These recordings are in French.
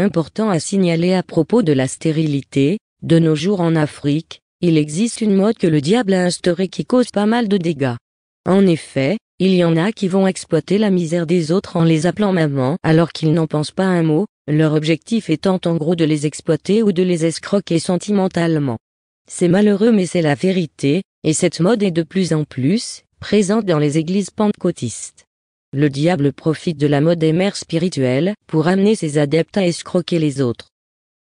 Important à signaler à propos de la stérilité, de nos jours en Afrique, il existe une mode que le diable a instaurée qui cause pas mal de dégâts. En effet, il y en a qui vont exploiter la misère des autres en les appelant maman alors qu'ils n'en pensent pas un mot, leur objectif étant en gros de les exploiter ou de les escroquer sentimentalement. C'est malheureux mais c'est la vérité, et cette mode est de plus en plus présente dans les églises pentecôtistes. Le diable profite de la mode des mères spirituelles pour amener ses adeptes à escroquer les autres.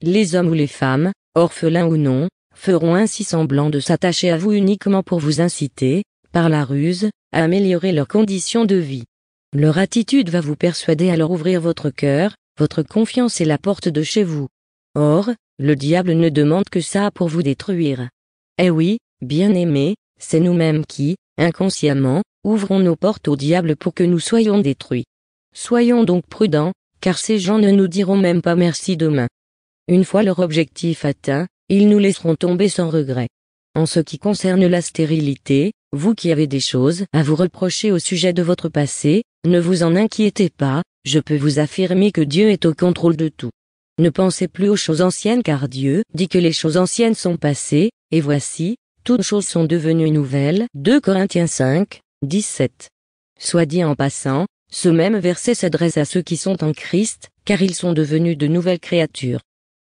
Les hommes ou les femmes, orphelins ou non, feront ainsi semblant de s'attacher à vous uniquement pour vous inciter, par la ruse, à améliorer leurs conditions de vie. Leur attitude va vous persuader à leur ouvrir votre cœur, votre confiance et la porte de chez vous. Or, le diable ne demande que ça pour vous détruire. Eh oui, bien-aimés, c'est nous-mêmes qui, inconsciemment, ouvrons nos portes au diable pour que nous soyons détruits. Soyons donc prudents, car ces gens ne nous diront même pas merci demain. Une fois leur objectif atteint, ils nous laisseront tomber sans regret. En ce qui concerne la stérilité, vous qui avez des choses à vous reprocher au sujet de votre passé, ne vous en inquiétez pas, je peux vous affirmer que Dieu est au contrôle de tout. Ne pensez plus aux choses anciennes car Dieu dit que les choses anciennes sont passées, et voici, toutes choses sont devenues nouvelles. 2 Corinthiens 5, 17. Soit dit en passant, ce même verset s'adresse à ceux qui sont en Christ, car ils sont devenus de nouvelles créatures.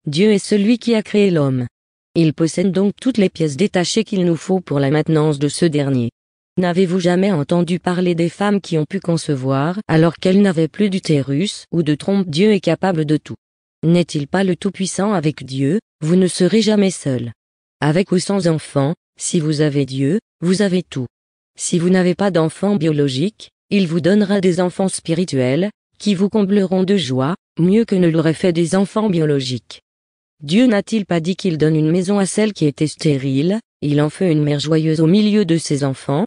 Dieu est celui qui a créé l'homme. Il possède donc toutes les pièces détachées qu'il nous faut pour la maintenance de ce dernier. N'avez-vous jamais entendu parler des femmes qui ont pu concevoir alors qu'elles n'avaient plus d'utérus ou de trompe? Dieu est capable de tout. N'est-il pas le Tout-Puissant? Avec Dieu, vous ne serez jamais seul. Avec ou sans enfant, si vous avez Dieu, vous avez tout. Si vous n'avez pas d'enfants biologiques, il vous donnera des enfants spirituels, qui vous combleront de joie, mieux que ne l'auraient fait des enfants biologiques. Dieu n'a-t-il pas dit qu'il donne une maison à celle qui était stérile? Il en fait une mère joyeuse au milieu de ses enfants?